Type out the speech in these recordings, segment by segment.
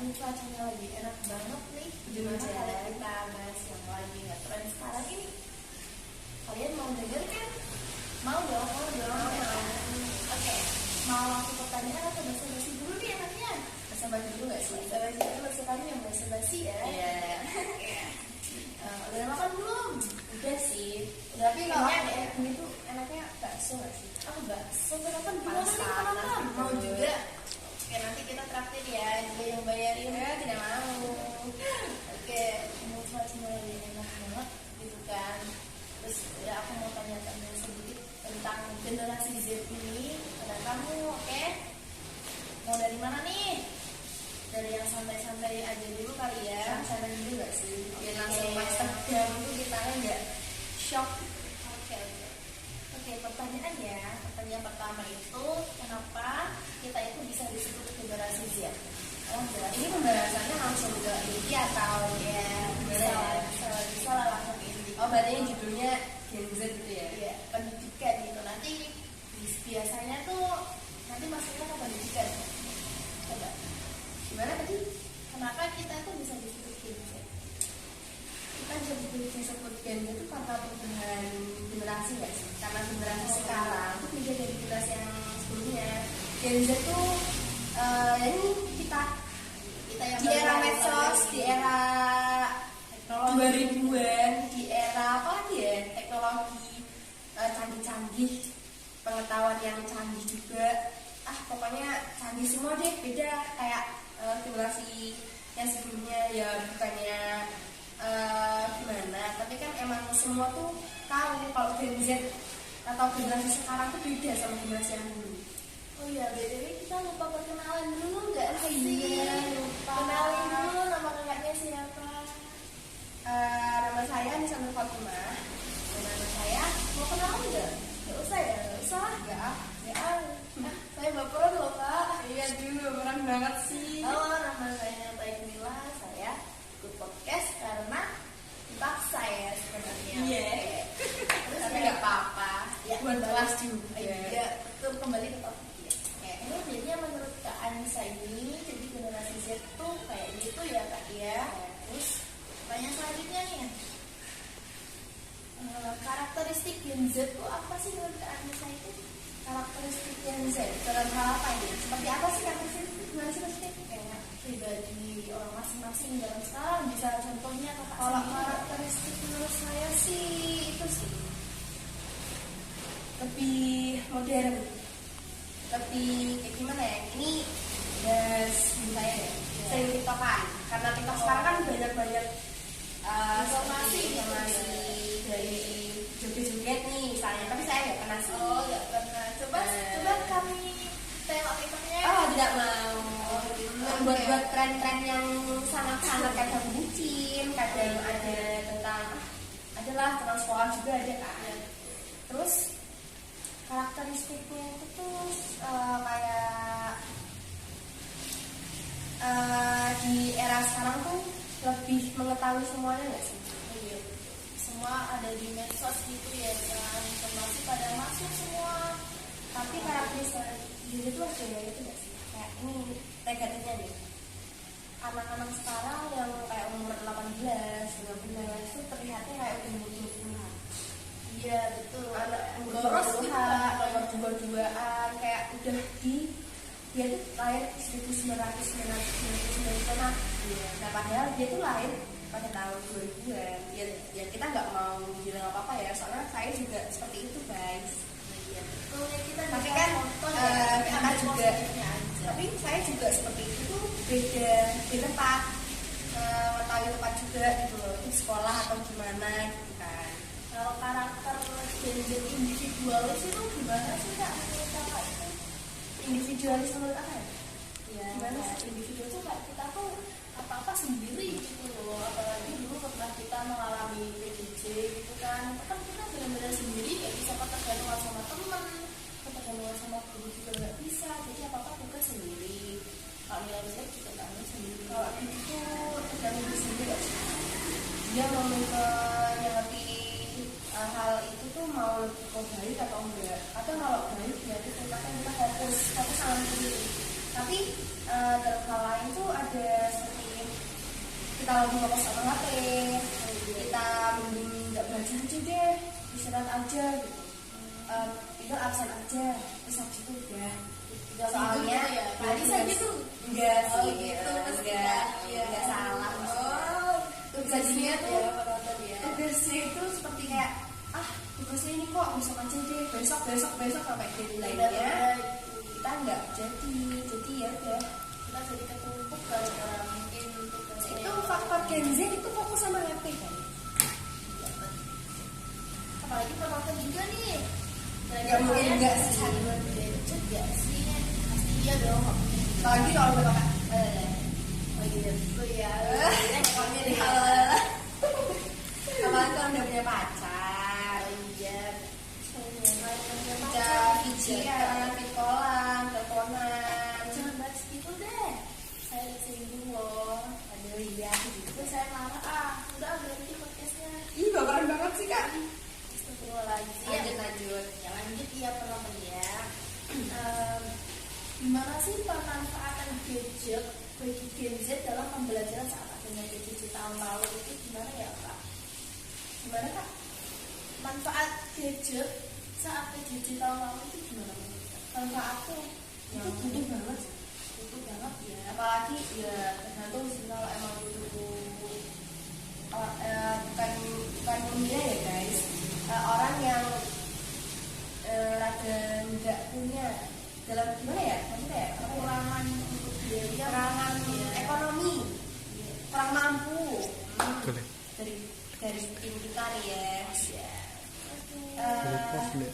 ini cuacanya lagi enak banget nih. Gimana kalau kita bahas yang lagi ngetren sekarang ini? Kalian mau denger kan? Mau dong. Oke, mau langsung pertanyaan atau basa-basi dulu nih enaknya? Basa-basi dulu nggak sih? Basa-basi dulu, sekali yang basa-basi ya. Iya. Udah makan belum? Udah sih. Tapi kalau ini tuh enaknya bakso nggak sih? Bakso kenapa? Gimana nih kapan? Mau juga? Oke, nanti kita traktir ya, dia yang bayarin. Tidak mau. Oke, mau semua lagi enak banget gitu kan. Terus ya aku mau tanya-tanya sedikit tentang generasi Z ini pada kamu, oke? Mau dari mana nih? Dari yang santai-santai aja dulu kali ya. Santai dulu nggak sih? Biar Langsung langsung pas pas tegang tuh kita nggak shock. Oke, pertanyaannya, pertanyaan pertama itu kenapa kita itu bisa disebut generasi Z? ini pembahasannya langsung ke inti atau Ya, bisa lah langsung ke inti. oh berarti ini judulnya Gen Z gitu ya? Iya, pendidikan gitu. Nanti biasanya tuh nanti masuknya ke pendidikan. Coba, Gimana tadi? kenapa kita tuh bisa disebut Gen Z? Kita disebut Gen Z itu karena perubahan generasi nggak sih? Karena generasi sekarang itu beda dari generasi yang sebelumnya. Gen Z tuh ini kita Yang di era medsos, di era teknologi 2000-an, di era apa lagi ya? Teknologi canggih-canggih, pengetahuan yang canggih juga. Pokoknya canggih semua deh, beda kayak generasi yang sebelumnya ya bukannya gimana, tapi kan emang semua tuh tahu kalau Gen Z atau generasi sekarang tuh beda sama generasi yang dulu. Oh iya, BTW kita lupa perkenalan dulu nggak sih? Iya, lupa. Kenalin dulu nama kakaknya siapa? Nama saya Nisa Nur Fatimah. Nama saya, mau kenalan nggak? Nggak usah ya, nggak usah lah. Saya baperan loh kak. Iya dulu, berat banget sih. Halo, nama saya Taimila. Saya ikut podcast karena dipaksa ya sebenarnya. Iya. Terus Tapi ya, nggak apa-apa. Ya, Buat kembali- kelas juga. Iya, betul, kembali ke topik. Ini jadinya menurut Kak Anissa ini, jadi generasi Z tuh kayak gitu ya Kak ya. Terus pertanyaan selanjutnya nih, karakteristik Gen Z tuh apa sih menurut Kak Anissa itu? Karakteristik Gen Z dalam hal apa ini? Seperti apa sih karakteristik? Gimana sih maksudnya? Kayak pribadi orang masing-masing dalam sekarang, bisa contohnya Kakak Kalau sendiri. karakteristik menurut saya sih itu sih lebih modern, lebih kayak gimana ya? Ini saya ya, sering tiktokan. Karena tiktok sekarang kan banyak Informasi dari joget-joget nih misalnya. Tapi saya nggak pernah sih. Oh, nggak pernah. Coba kami tengok TikToknya. Oh, tidak mau. Buat tren-tren yang sangat-sangat kadang bucin, kadang ada adalah tentang sekolah juga ada kan. Terus karakteristiknya itu tuh kayak di era sekarang tuh lebih mengetahui semuanya nggak sih? Iya, semua ada di medsos gitu ya kan, informasi pada masuk semua. Tapi karakteristik diri itu ada yang itu nggak sih? Kayak ini negatifnya nih. Anak-anak sekarang yang kayak umur 18, 15 itu terlihatnya kayak umur 20-an. Iya betul. Anak umur boros gitu 20-an, kan. umur 22-an, kayak udah dia tuh lahir 1999. Iya. Nah padahal dia tuh lahir pada tahun 2000-an. Ya kita nggak mau bilang apa-apa ya, soalnya saya juga seperti itu guys. Iya betul ya, kita Tapi bisa kan nonton ya, tapi kita ambil juga positifnya aja. tapi saya juga seperti itu tuh beda tempat, mengetahui tempat juga gitu loh, di sekolah atau gimana gitu kan. Kalau karakter Gen Z individualis itu gimana sih Kak menurut Kakak itu? Individualis menurut apa ya? Ya, Gimana kayak sih? individu tuh kayak kita tuh apa-apa sendiri gitu loh. Apalagi dulu pernah kita mengalami PJJ gitu kan. Itu kan kita benar-benar sendiri, gak bisa ketergantungan sama teman, ketergantungan sama guru juga gak bisa. Jadi apa-apa tugas sendiri. Kalau nilai juga kami sendiri. Kalau itu tergantung diri sendiri gak sih? Dia mau mengerti hal itu tuh mau lebih baik atau enggak, atau kalau baik berarti kita fokus sama diri. Tapi dalam hal lain tuh ada kita lebih fokus sama HP, kita mending nggak belajar aja deh, istirahat aja gitu. Itu absen aja, terus habis itu udah. Soalnya tadi saja tuh enggak oh, sih, gitu, enggak salah. Tugasnya tuh tugasnya itu seperti kayak tugasnya ini kok besok aja deh, besok sampai deadline-nya kita nggak jadi ya udah kita jadi ketumpuk gara-gara mungkin tugasnya itu faktor Gen Z itu fokus sama HP kan. Apalagi penonton juga nih. Nggak mungkin enggak sih. Gadget gak sih? Pasti iya dong. Apalagi kalau udah pakai Oh gitu ya. pokoknya deh. Apalagi kalau udah punya pacar. Iya. Udah VCN, pitcallan, teleponan. Jangan bahas gitu deh. Saya tersinggung loh. Aduh iya Itu saya marah udah berhenti podcastnya. Ih baperan banget sih kak. Astagfirullahaladzim. Lanjut. Ya lanjut ya penonton ya. Gimana sih pemanfaatan gadget bagi Gen Z dalam pembelajaran saat adanya gadget di tahun lalu itu gimana ya kak? Gimana kak? Manfaat gadget saat gadget di tahun lalu itu gimana menurut kak? Manfaatnya Itu butuh banget. butuh banget ya. Apalagi ya tergantung sih kalau emang butuh bukan dunia ya guys. Orang yang rada nggak punya dalam gimana ya maksudnya ya Kekurangan untuk biaya, kekurangan ekonomi, kurang mampu dari tim kita nih ya.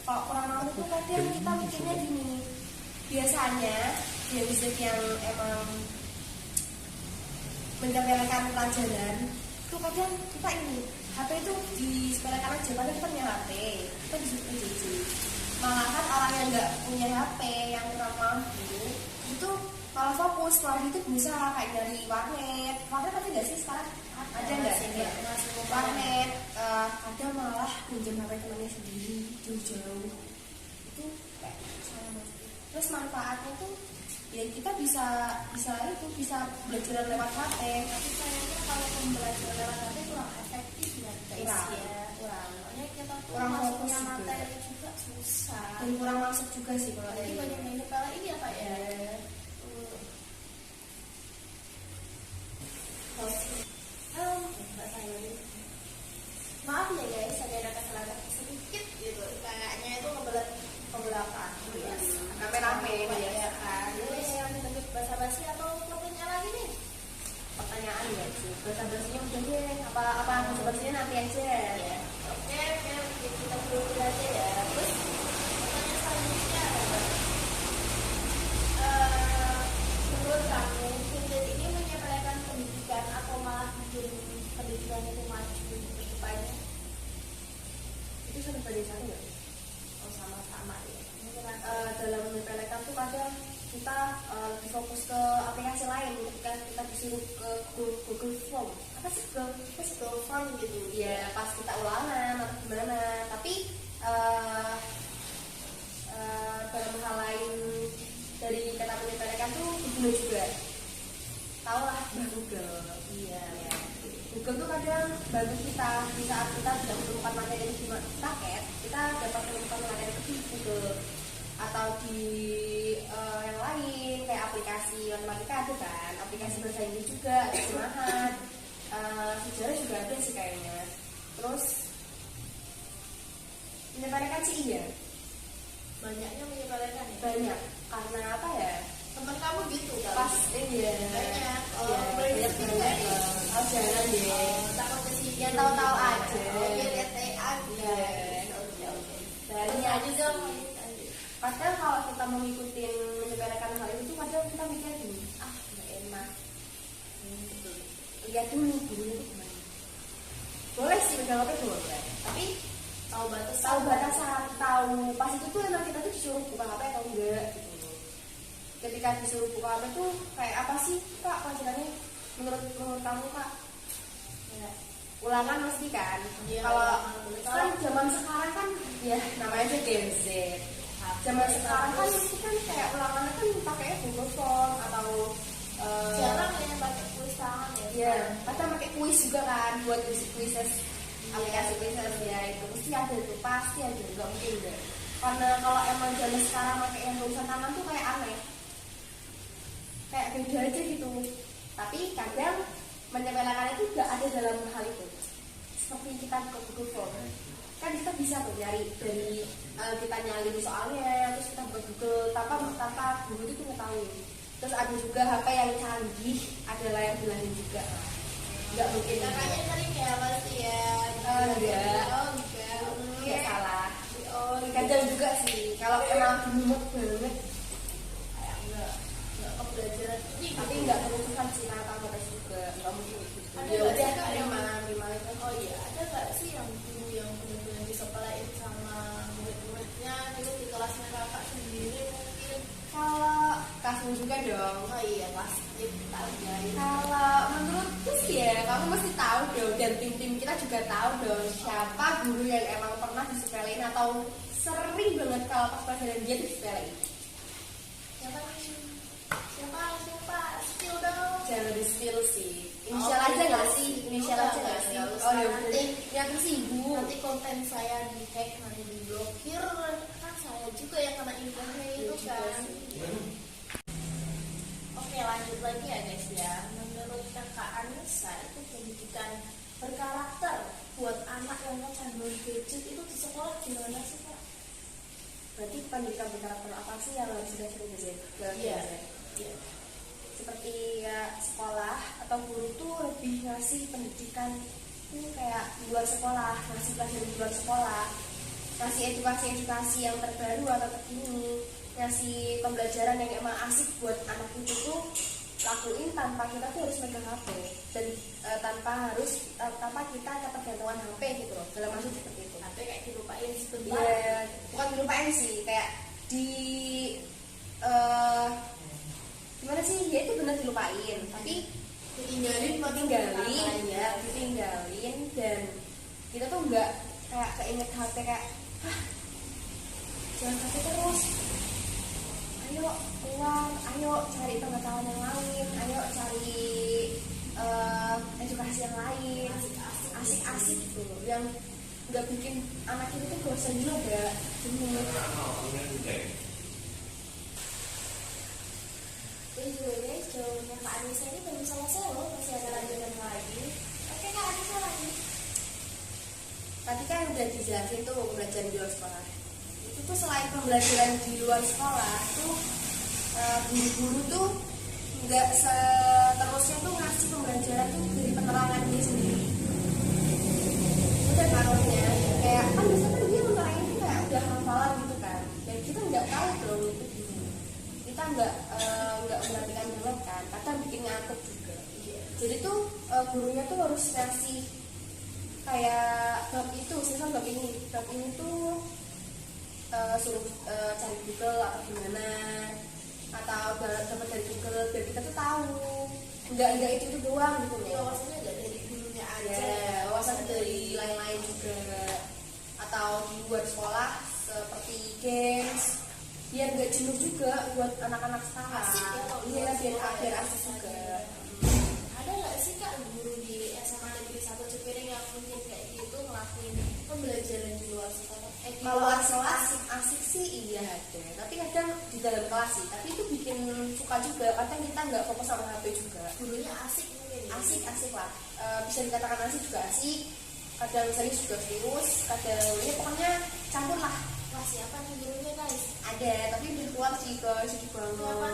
Kalau kurang mampu tuh kadang kita mikirnya gini, biasanya Gen Z yang emang menyepelekan pelajaran tuh kadang kita ini HP itu disepelekan aja, padahal kita punya HP, kita bisa PJJ. Malahan orang yang nggak punya HP, yang kurang mampu itu malah fokus, malah itu bisa kayak dari warnet pasti nggak sih sekarang ada nggak sih warnet, kadang malah pinjam HP temannya sendiri jauh-jauh itu kayak salah banget. Terus manfaatnya tuh ya kita bisa belajar lewat HP, tapi kayaknya kalau pembelajaran lewat HP kurang efektif ya guys ya. Soalnya kita tuh kurang masuknya fokus materi juga susah. dan kurang masuk juga sih kalau Jadi dari banyak yang nyepelin ya kak ya. Maaf ya guys, ada kesalahan sedikit gitu. Kayaknya itu kebelakang. rame-rame ya kan. Ini yang disebut basa-basi atau pertanyaan lagi nih? pertanyaan ya sih. Basa-basinya udah deh, apa basa-basinya nanti aja. Ya. Oke, kita dulu aja ya. Terus pertanyaan selanjutnya adalah menurut kamu Gen ini menyepelekan pendidikan atau malah bikin pendidikan itu maju ke depannya? Itu sudah pada sana nggak? Oh sama-sama ya. Dalam menyepelekan tuh kadang kita lebih fokus ke aplikasi lain ketika kita disuruh ke Google Form apa sih Google Form gitu ya pas kita ulangan atau gimana, tapi dalam hal lain dari kata menyepelekan tuh Google juga tahu lah Google. Iya ya. Google tuh kadang bantu kita di saat kita tidak menemukan materi di paket, kita dapat menemukan materi itu di Google atau di yang lain kayak aplikasi matematika ada kan, aplikasi bahasa Inggris juga, terjemahan, sejarah juga ada sih kayaknya. Terus menyepelekan sih iya, Banyaknya menyepelekan ya? banyak karena apa ya? Temen kamu gitu kan? Pas iya Banyak. banyak banget. Oh jangan deh. Takut kesini. Ya tahu-tahu aja. Oke, lihat aja. Oke. Banyak Aja dong. Padahal kalau kita mau ngikutin menyepelekan hal itu kadang kita mikir gini, nggak enak. Lihat dulu itu gimana. Boleh sih megang HP boleh, tapi Tahu batasan, tahu pas itu tuh emang kita tuh disuruh buka HP atau enggak gitu. Ketika disuruh buka HP tuh kayak apa sih kak pelajarannya menurut kamu kak? Ya, ulangan mesti kan. Iya, Kalau ulangan. kan zaman sekarang kan ya namanya aja Gen Z. Zaman sekarang kan itu kan kayak ulangannya kan pakai Google Form atau jarang ya pakai tulis tangan ya. ya, kadang pakai kuis juga kan, buat kuis aplikasi kuises ya, itu mesti ada tuh, pasti ada, nggak mungkin enggak. Karena kalau emang zaman sekarang pakai yang tulisan tangan tuh kayak aneh, kayak beda aja gitu. Tapi kadang menyepelekan itu juga ada dalam hal itu, seperti kita buka Google Form kan, kita bisa tuh nyari dari kita nyalin soalnya, terus kita buka Google tanpa guru itu mengetahui. Terus ada juga HP yang canggih, ada layar belahan juga, nggak mungkin Kakaknya sering ya pasti ya. enggak. Oh enggak. Nggak salah. Oh Kadang juga sih kalau emang mumet banget, kayak enggak kebelajaran ini tapi nggak kebutuhan sih, karena kamu tes juga nggak mungkin gitu. Ada Ya nggak udah, sih, Kak, yang terima itu. Oh iya, ada nggak sih yang guru yang benar-benar disepelein sama murid-muridnya gitu di kelasnya kakak sendiri mungkin? Kalau kamu juga dong. Oh iya pasti tahu ya. Kalau menurutku sih ya, kamu mesti tahu dong, dan tim kita juga tahu dong siapa guru yang emang pernah disepelein atau sering banget kalau pas pelajaran dia disepelein. Siapa nih? Siapa? Skill dong. Jangan di spill sih. Inisial aja nggak sih? Inisial aja nggak sih? Nggak usah. Oh ya, Nanti yang terus ibu. nanti konten saya di hack, nanti diblokir, kan saya juga yang kena infonya itu kan. Oke, lanjut lagi ya guys ya. Menurut kakak Anissa itu pendidikan berkarakter buat anak yang kecanduan gadget itu di sekolah gimana sih kak? Berarti pendidikan berkarakter apa sih yang harus kita cari Iya. Iya. Seperti ya, sekolah atau guru tuh lebih ngasih pendidikan ini kayak di luar sekolah, ngasih pelajaran di luar sekolah, ngasih edukasi yang terbaru atau terkini, ngasih pembelajaran yang emang asik buat anak itu tuh lakuin tanpa kita tuh harus megang HP, dan tanpa kita ketergantungan HP gitu loh, dalam maksud seperti itu. Tapi kayak dilupain sebentar. Iya, bukan dilupain sih, kayak gimana sih, dia itu benar dilupain, tapi Ditinggalin ditinggalin, dan kita tuh nggak kayak keinget HP kayak, jangan HP terus, ayo keluar, ayo cari pengetahuan yang lain, ayo cari edukasi yang lain, asik-asik gitu, yang nggak bikin anak itu tuh bosan juga, jenuh. Jadi juga guys, jawabannya Kak Anissa ini belum selesai loh, masih ada lanjutan lagi. Oke Kak Anissa lagi. Tadi kan udah dijelasin tuh pembelajaran di luar sekolah. Itu tuh selain pembelajaran di luar sekolah tuh guru-guru tuh nggak seterusnya tuh ngasih pembelajaran tuh dari penerangan dia sendiri. Udah karunya kayak kan biasanya kan dia menerangin tuh kayak udah hafalan gitu kan. Dan kita nggak tahu dong itu gimana. Kita nggak memperhatikan banget kan. Kadang bikin ngantuk juga. Jadi tuh gurunya tuh harus ngasih kayak bab ini tuh suruh cari Google atau gimana, atau dapat dari Google biar kita tuh tahu, nggak itu doang gitu Ya, loh. wawasannya nggak dari gurunya aja. Ya, wawasan dari lain-lain juga, atau di luar sekolah seperti games, biar nggak jenuh juga buat anak-anak sekarang. Asik ya kalau di Iya, luar biar sekolah biar ya. asik juga. Ada nggak sih Kak guru di SMA Negeri 1 Cipiring yang mungkin kayak gitu ngelakuin pembelajaran di luar sekolah? Di Kalau luar kelas? asik sih iya ada, tapi kadang di dalam kelas sih, tapi itu bikin suka juga, kadang kita nggak fokus sama HP juga. Gurunya asik mungkin. Ya? Asik lah. Bisa dikatakan asik juga asik, kadang serius juga serius, kadang ya pokoknya campur lah. Wah siapa nih gurunya guys? Ada, tapi udah keluar sih guys, sedih banget. Siapa?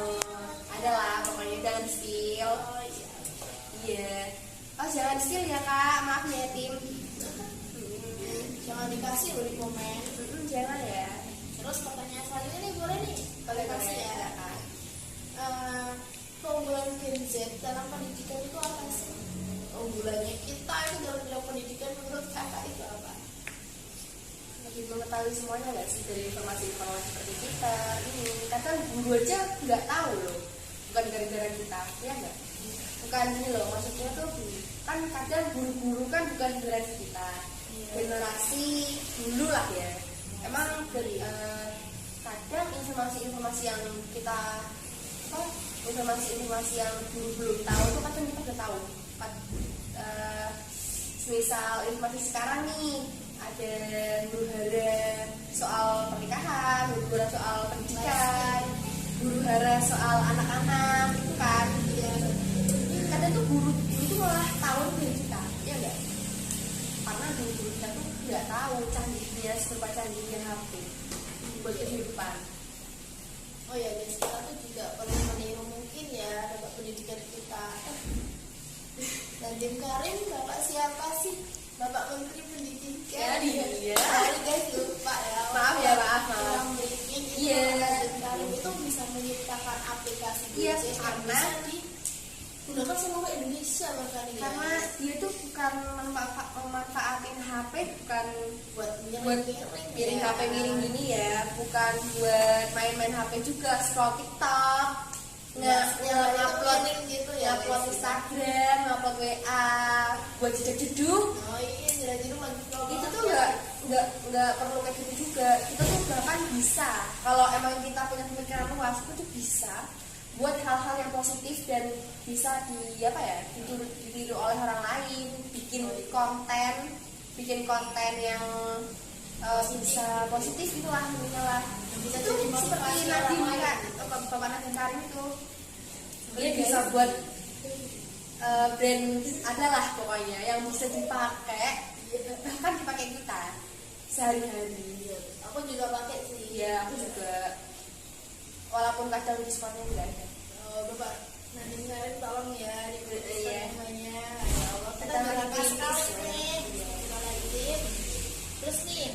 Ada lah, pokoknya jangan spill. Oh iya. Iya. Oh jangan spill ya kak, maaf ya tim. Jangan dikasih loh di komen. Jangan ya. Terus pertanyaan selanjutnya nih boleh nih? Boleh kasih ya. kak. Keunggulan Gen Z dalam pendidikan itu apa sih? Keunggulannya kita itu dalam bidang pendidikan menurut kakak itu apa? Lebih mengetahui semuanya nggak sih dari informasi-informasi seperti kita ini, kadang guru aja nggak tahu loh, bukan gara-gara kita ya nggak, bukan ini loh, maksudnya tuh kan kadang guru-guru kan bukan generasi kita, generasi dulu lah ya, emang kadang informasi-informasi yang kita informasi-informasi yang guru belum tahu tuh kadang kita udah tahu. Misal informasi sekarang nih ada guru hara soal pernikahan, guru hara soal pendidikan, guru hara soal anak-anak itu kan. Kadang tuh guru itu malah tahu dari kita, ya enggak? Karena guru kita tuh nggak tahu canggihnya seberapa canggihnya HP buat kehidupan. Oh ya guys, kita tuh juga perlu meniru mungkin ya bapak pendidikan kita. Nadiem Karim, bapak siapa sih? Bapak Menteri Pendidikan. Ya, iya. Sorry guys, lupa ya. Maaf ya, maaf. Kurang briefing itu. Iya. Nadiem Karim itu bisa menciptakan aplikasi Iya, BC yang karena bisa digunakan seluruh Indonesia bahkan ya. Karena dia tuh bukan memanfaatin HP bukan buat miring HP miring gini ya, bukan buat main-main HP juga, scroll TikTok, ngupload gitu ya. ngupload Instagram, ngupload WA, buat jeduk-jeduk. Oh iya, jeduk-jeduk lagi promo. Itu tuh nggak perlu kayak gitu juga. Kita tuh bahkan bisa, kalau emang kita punya pemikiran luas, itu tuh bisa buat hal-hal yang positif dan bisa ditiru oleh orang lain, bikin konten yang bisa positif itulah intinya lah. Bisa tuh seperti Nadiem kan, Bapak Nadiem Karim itu dia bisa buat brand adalah pokoknya yang bisa dipakai, bahkan dipakai kita sehari-hari. Aku juga pakai sih. Iya, aku juga. Walaupun kadang diskonnya enggak ada. Bapak Nadiem Karim tolong ya diberi Iya. semuanya. Ya Allah, kita berharap sekali nih. Terima kasih. Terus nih,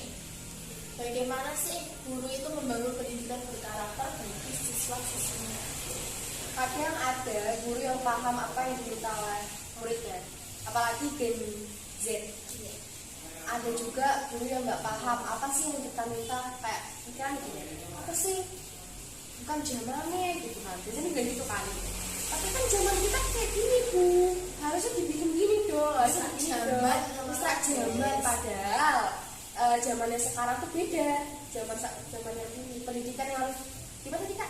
bagaimana sih guru itu membangun pendidikan berkarakter bagi siswa-siswinya? Kadang ada guru yang paham apa yang diminta oleh muridnya, apalagi Gen Z. Ada juga guru yang nggak paham apa sih yang kita minta, kayak pikiran gini, apa sih? Bukan zamannya gitu kan, biasanya kayak gitu kan. Tapi kan zaman kita kayak gini bu, harusnya dibikin gini dong, harusnya Zaman, zaman. Padahal zamannya sekarang tuh beda, zaman yang ini pendidikan yang harus gimana kita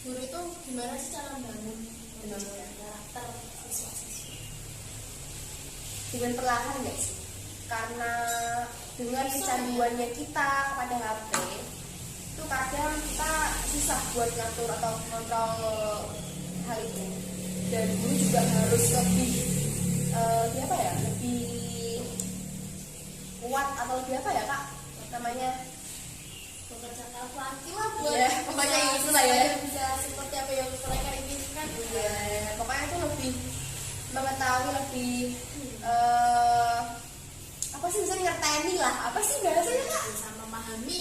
Guru itu gimana sih cara membangun karakter siswa-siswi? dengan perlahan nggak sih? Karena dengan kecanduannya kita kepada HP itu kadang kita susah buat ngatur atau kontrol hal itu, dan guru juga harus lebih lebih kuat atau lebih kak namanya, Bekerja keras laki lah buat Iya, pokoknya itu lah ya. bisa seperti apa yang mereka inginkan. Pokoknya itu lebih mengetahui, lebih apa sih, bisa ngerteni lah, apa sih bahasanya kak? Bisa memahami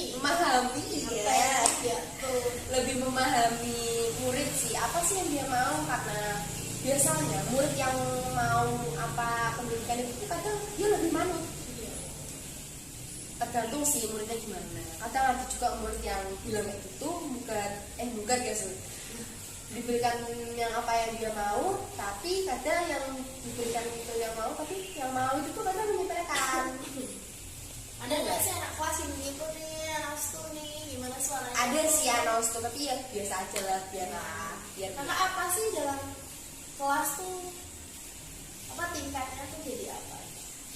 Ya, ya tuh. lebih memahami murid sih, apa sih yang dia mau, karena biasanya murid yang mau apa pendidikan itu kadang dia lebih manut. Tergantung sih muridnya gimana. Kadang ada juga murid yang bilang kayak gitu, bukan guys, diberikan yang apa yang dia mau, tapi kadang yang diberikan itu yang mau, tapi yang mau itu tuh kadang menyepelekan. Ada nggak sih anak kelas yang gitu nih, anak stu nih, gimana suaranya? Ada sih anak stu, tapi ya biasa aja lah, biar Karena apa sih dalam kelas tuh apa tingkatnya tuh jadi apa?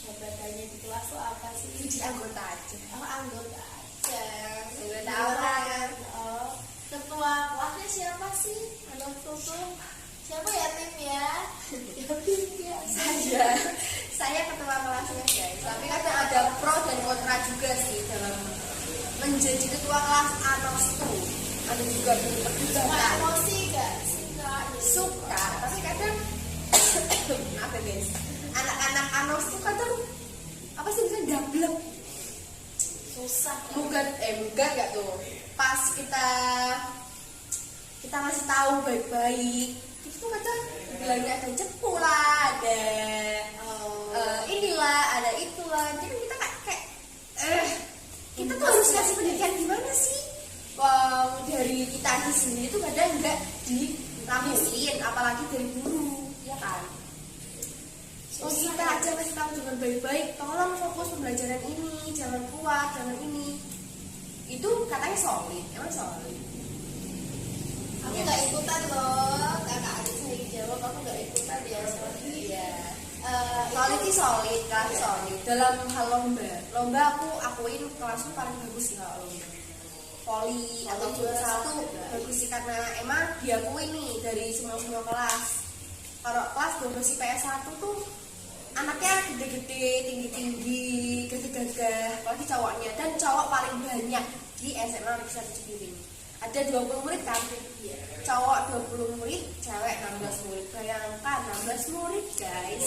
Jabatannya di kelas tuh apa sih? jadi anggota aja. Anggota aja. Anggota orang. Oh, ketua kelasnya siapa sih? Anak tuh siapa ya tim ya? Tim ya. Saya ketua kelasnya guys, tapi kadang ada pro dan kontra juga sih dalam menjadi ketua kelas anos itu. Ada juga perdebatan. Emosi gak? Suka, tapi kadang apa guys, anak-anak anos itu kadang apa sih, bisa dablek, Susah. bukan gak tuh, pas kita ngasih tahu baik-baik itu tuh kadang bilangnya ada cepu lah, ada inilah, ada itulah, jadi kita kayak kita tuh harus kasih pendidikan gimana sih? Wow, dari kita sendiri tuh kadang nggak dilakuin, apalagi dari guru, ya kan? Oh, kita aja kasih tahu dengan baik-baik, tolong fokus pembelajaran ini, jangan kuat, jangan ini. Itu katanya solid, emang solid. Aku nggak ikutan loh, kakak adik saya jawab, aku nggak ikutan ya. Iya. solid dalam hal lomba aku akuin kelasku paling bagus sih kalau lomba voli atau futsal tuh bagus sih karena emang diakui nih dari semua kelas. Kalau kelas 12 PS 1 tuh anaknya gede-gede, tinggi-tinggi, gagah-gagah, apalagi cowoknya, dan cowok paling banyak di SMA Riksa Cibiring. Ada 20 murid kan? Cowok 20 murid, cewek 16 murid. Bayangkan 16 murid guys.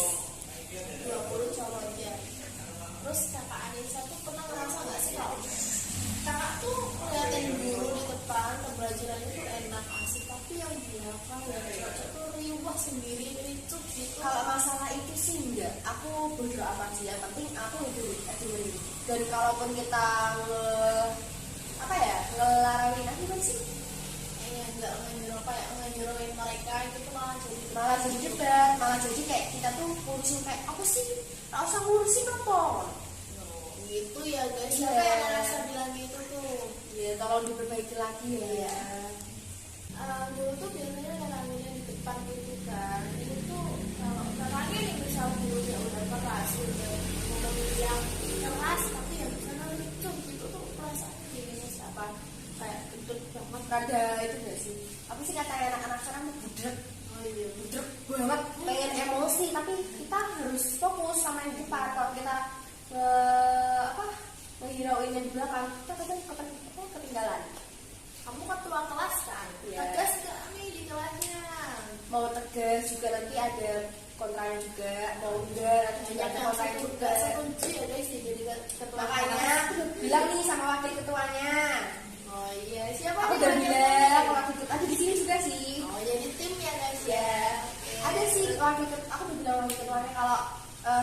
20 cowok aja. Terus kakak Anissa tuh pernah ngerasa nggak sih kalau kakak tuh ngeliatin guru di depan pembelajarannya tuh enak asik, tapi yang belakang yang cocok tuh riuh sendiri ricuh gitu. Kalau masalah itu sih enggak, aku bodo amat sih, yang penting aku itu aduin. Dan kalaupun kita ngelarangin aku kan sih Nggak ngenyuruhin mereka itu tuh malah jadi debat, malah jadi kayak kita tuh ngurusin kayak apa sih, nggak usah ngurusin apa gitu ya guys. Iya. Siapa yang ngerasa bilang gitu tuh? ya tolong diperbaiki lagi ya. Dulu tuh biasanya ngalaminnya di depan gitu kan, itu tuh kalau kakaknya nih misal gurunya udah keras udah ngomongin yang keras tapi yang sana lucu gitu tuh perasaan gini siapa kayak gendut banget. Ada itu nggak sih, apa sih kata anak-anak sekarang tuh budrek banget, pengen emosi tapi kita harus fokus sama yang depan. Kalau kita ngehirauin yang di belakang kita kadang ketinggalan. Kamu ketua kelas kan, Iya. tegas gak nih di kelasnya? Mau tegas juga nanti ada kontranya juga, mau enggak nanti juga ada kontranya juga. Setuju ya guys ya jadi ketua Makanya kelas. aku udah bilang nih sama wakil ketuanya, Oh iya, siapa aku nih udah wakil bilang ketuanya? kalau wakil ketua ada di sini juga sih. Oh jadi tim ya guys Ya, ya. ada sih aku udah bilang wakil ketuanya kalau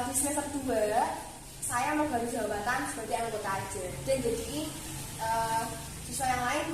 di semester 2 saya mau ganti jabatan sebagai anggota aja dan jadi siswa yang lain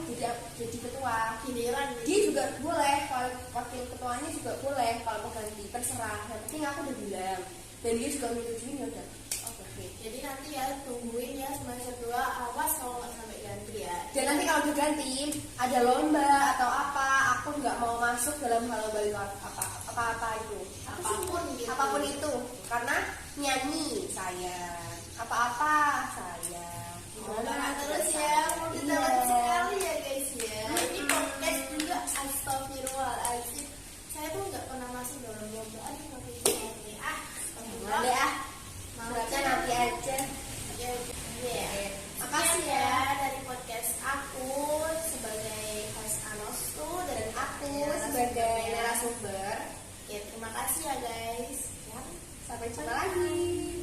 jadi ketua. Giliran Dia juga boleh, kalau wakil ketuanya juga boleh kalau mau ganti, terserah. Yang penting aku udah bilang dan dia juga menyetujui ya udah. Oke. Jadi nanti ya tungguin ya semester 2 awas kalau nggak sampai ganti ya. Dan nanti kalau udah ganti ada lomba atau apa, aku nggak mau masuk dalam hal lomba itu apa itu. Apapun gitu. Apapun itu, karena nyanyi saya, apa-apa saya. Gimana terus ya, mau ditahan sekali ya guys ya. Ini podcast juga astagfirullahaladzim. Saya tuh nggak pernah masuk dalam lomba aja tapi ini Jangan deh suratnya nanti aja. Ya. Makasih ya dari podcast aku sebagai host Anostu dan Aku sebagai narasumber, Ya, terima kasih ya guys. sampai jumpa lagi.